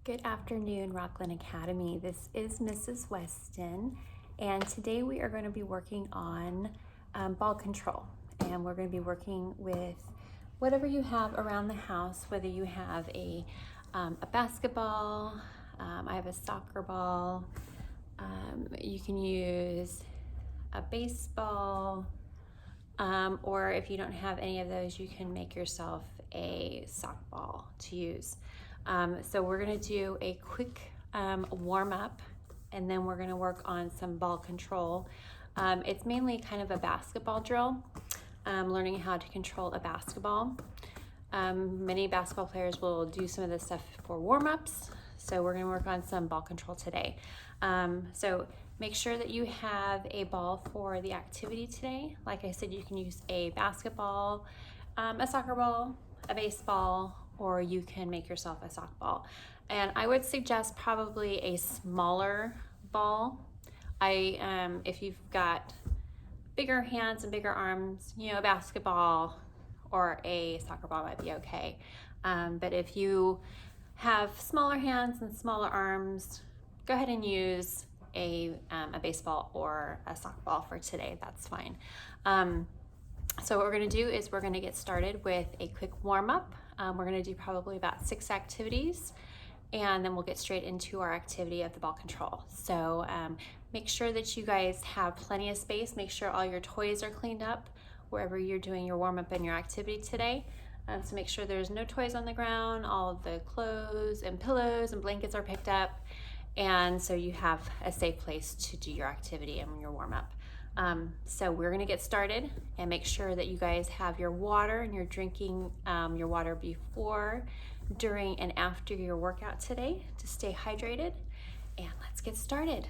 Good afternoon, Rocklin Academy. This is Mrs. Weston, and today we are going to be working on ball control. And we're going to be working with whatever you have around the house, whether you have a basketball, I have a soccer ball, you can use a baseball, or if you don't have any of those, you can make yourself a sockball to use. So we're gonna do a quick warm up, and then we're gonna work on some ball control. It's mainly kind of a basketball drill, learning how to control a basketball. Many basketball players will do some of this stuff for warm-ups, so we're gonna work on some ball control today. So make sure that you have a ball for the activity today. Like I said, you can use a basketball, a soccer ball, a baseball, or you can make yourself a softball. And I would suggest probably a smaller ball. If you've got bigger hands and bigger arms, a basketball or a soccer ball might be okay. But if you have smaller hands and smaller arms, go ahead and use a baseball or a softball for today. That's fine. So what we're going to do is we're going to get started with a quick warm-up. We're going to do probably about 6 activities, and then we'll get straight into our activity of the ball control. So make sure that you guys have plenty of space. Make sure all your toys are cleaned up wherever you're doing your warm-up and your activity today. So make sure there's no toys on the ground, all of the clothes and pillows and blankets are picked up, and so you have a safe place to do your activity and your warm-up. So we're gonna get started, and make sure that you guys have your water and you're drinking your water before, during, and after your workout today to stay hydrated. And let's get started.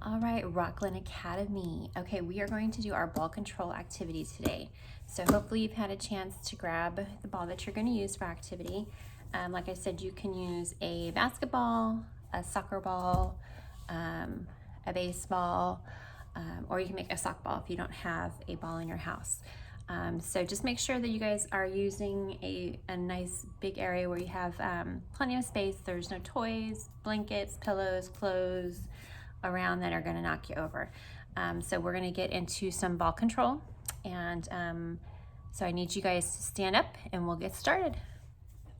All right, Rocklin Academy. Okay, we are going to do our ball control activity today. So hopefully you've had a chance to grab the ball that you're going to use for activity. Like I said, you can use a basketball, a soccer ball, a baseball, or you can make a softball if you don't have a ball in your house. So just make sure that you guys are using a nice big area where you have plenty of space. There's no toys, blankets, pillows, clothes around that are going to knock you over. So we're gonna get into some ball control, and so I need you guys to stand up and we'll get started.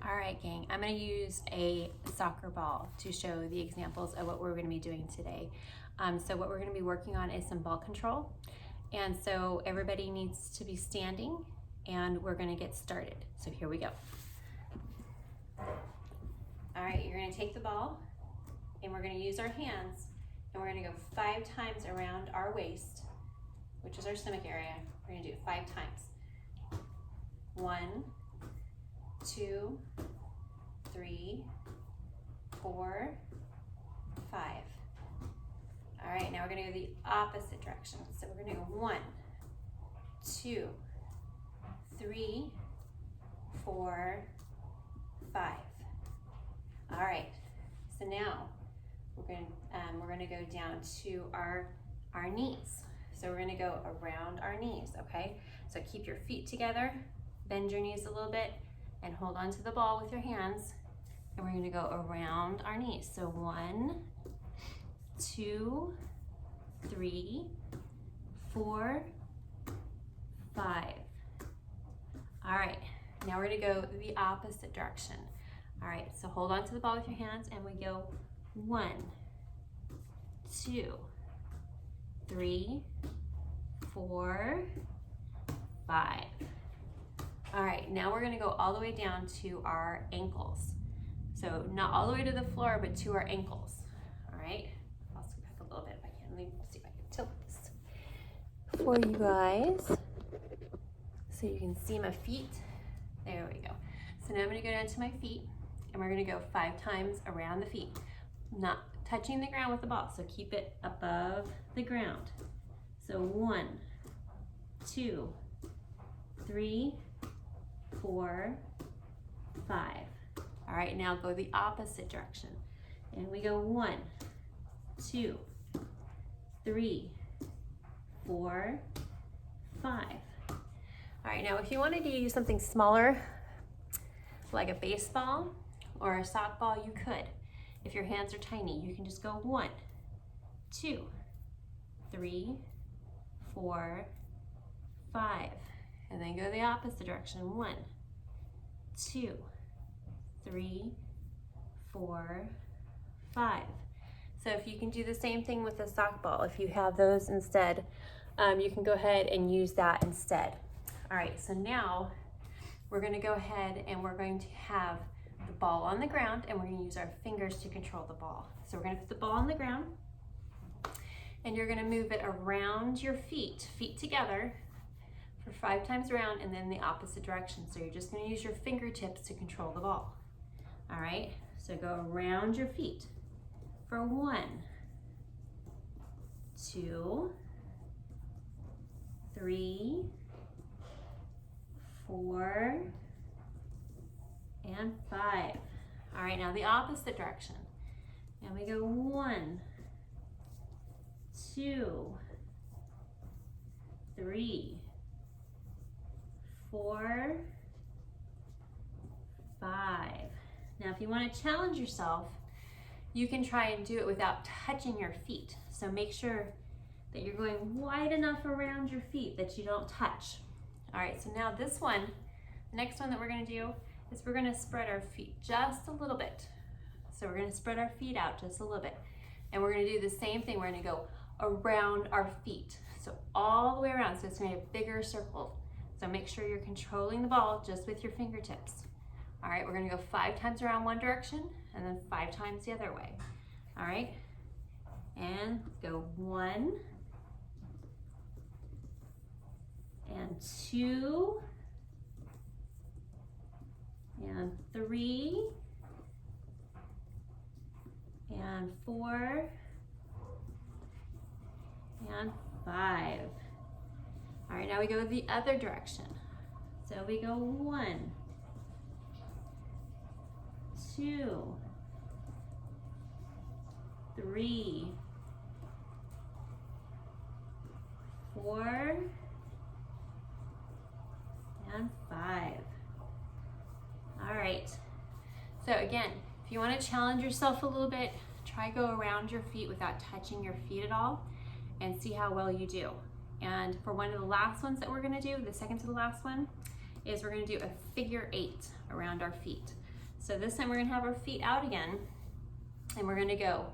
All right, gang, I'm gonna use a soccer ball to show the examples of what we're gonna be doing today. So what we're gonna be working on is some ball control. And so everybody needs to be standing and we're gonna get started. So here we go. All right, you're gonna take the ball and we're gonna use our hands and we're gonna go 5 times around our waist, which is our stomach area. We're gonna do it 5 times. 1, 2, 3, 4, 5. All right, now we're gonna go the opposite direction. So we're gonna go 1, 2, 3, 4, 5. All right, so now we're gonna go down to our knees. So we're gonna go around our knees, okay? So keep your feet together, bend your knees a little bit, and hold on to the ball with your hands. And we're gonna go around our knees. So 1, 2, 3, 4, 5. All right, now we're gonna go the opposite direction. All right, so hold on to the ball with your hands and we go 1, 2, 3, 4, 5. All right, now we're gonna go all the way down to our ankles. So not all the way to the floor, but to our ankles. All right, I'll scoot back a little bit if I can. Let me see if I can tilt this for you guys so you can see my feet. There we go. So now I'm gonna go down to my feet and we're gonna go 5 times around the feet, not touching the ground with the ball. So keep it above the ground. So 1, 2, 3, 4, 5. All right, now go the opposite direction. And we go 1, 2, 3, 4, 5. All right, now if you wanted to use something smaller, like a baseball or a softball, you could. If your hands are tiny, you can just go 1, 2, 3, 4, 5. And then go the opposite direction. 1, 2, 3, 4, 5. So if you can do the same thing with a softball, if you have those instead, you can go ahead and use that instead. All right, so now we're gonna go ahead and we're going to have the ball on the ground and we're gonna use our fingers to control the ball. So we're gonna put the ball on the ground and you're gonna move it around your feet together for 5 times around and then the opposite direction. So you're just gonna use your fingertips to control the ball. All right, so go around your feet for 1, 2, 3, 4, and 5. All right, now the opposite direction. And we go 1, 2, 3, 4, 5. Now, if you want to challenge yourself, you can try and do it without touching your feet. So make sure that you're going wide enough around your feet that you don't touch. All right, so now this one, the next one that we're gonna do is we're gonna spread our feet just a little bit. So we're gonna spread our feet out just a little bit. And we're gonna do the same thing. We're gonna go around our feet. So all the way around, so it's gonna be a bigger circle. So make sure you're controlling the ball just with your fingertips. All right, we're gonna go 5 times around one direction and then 5 times the other way. All right, and go 1, and 2, and 3, and 4, and 5. All right, now we go the other direction. So we go 1, 2, 3, 4, and 5. All right. So again, if you want to challenge yourself a little bit, try go around your feet without touching your feet at all. and see how well you do. And for one of the last ones that we're gonna do, the second to the last one, is we're gonna do a figure 8 around our feet. So this time we're gonna have our feet out again, and we're gonna go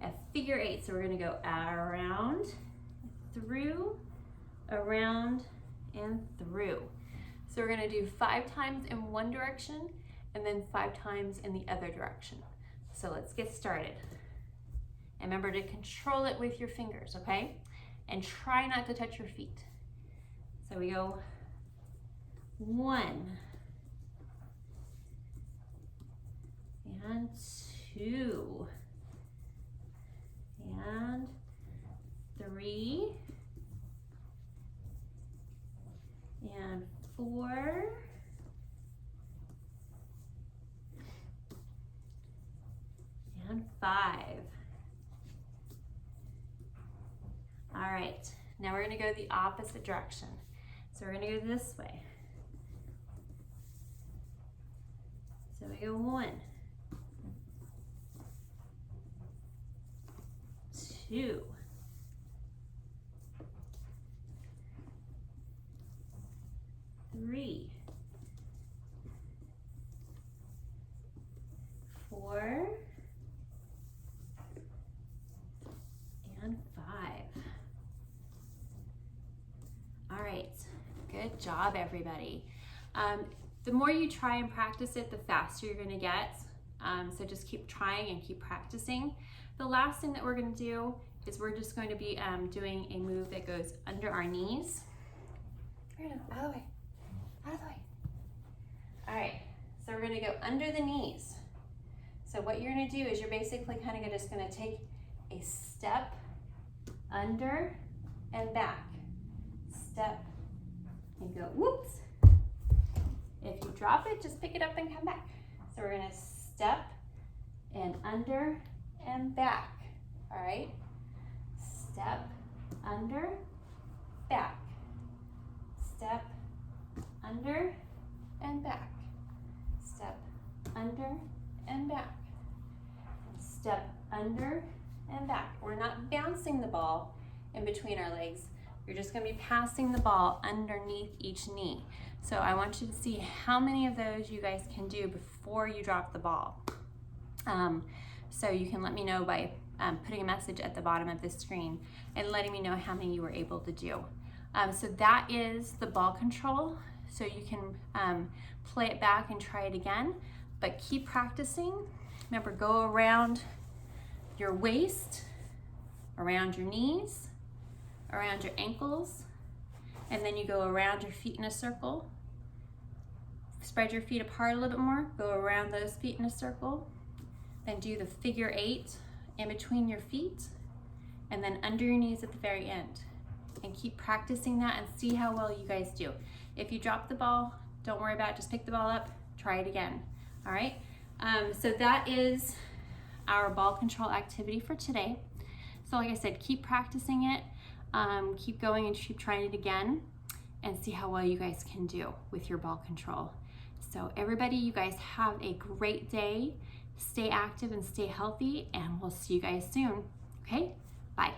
a figure 8. So we're gonna go around, through, around, and through. So we're gonna do 5 times in one direction and then 5 times in the other direction. So let's get started. And remember to control it with your fingers, okay? And try not to touch your feet. So we go 1, and 2, and 3, and 4, and 5. All right, now we're gonna go the opposite direction. So we're gonna go this way. So we go 1, 2, 3, 4, and 5. All right, good job, everybody. The more you try and practice it, the faster you're gonna get. So just keep trying and keep practicing. The last thing that we're gonna do is we're just going to be doing a move that goes under our knees. We're gonna go out of the way, out of the way. All right, so we're gonna go under the knees. So what you're gonna do is you're basically kind of just gonna take a step under and back. Step and go, whoops. If you drop it, just pick it up and come back. So we're gonna step and under and back, all right? Step, under, back. Step, under, and back. Step, under, and back. Step, under, and back. We're not bouncing the ball in between our legs. You're just gonna be passing the ball underneath each knee. So I want you to see how many of those you guys can do before you drop the ball. So you can let me know by putting a message at the bottom of the screen and letting me know how many you were able to do. So that is the ball control. So you can play it back and try it again, but keep practicing. Remember, go around your waist, around your knees, around your ankles, and then you go around your feet in a circle. Spread your feet apart a little bit more, go around those feet in a circle, then do the figure 8 in between your feet, and then under your knees at the very end. And keep practicing that and see how well you guys do. If you drop the ball, don't worry about it, just pick the ball up, try it again, all right? So that is our ball control activity for today. So like I said, keep practicing it, keep going and keep trying it again, and see how well you guys can do with your ball control. So everybody, you guys have a great day. Stay active and stay healthy, and we'll see you guys soon. Okay? Bye.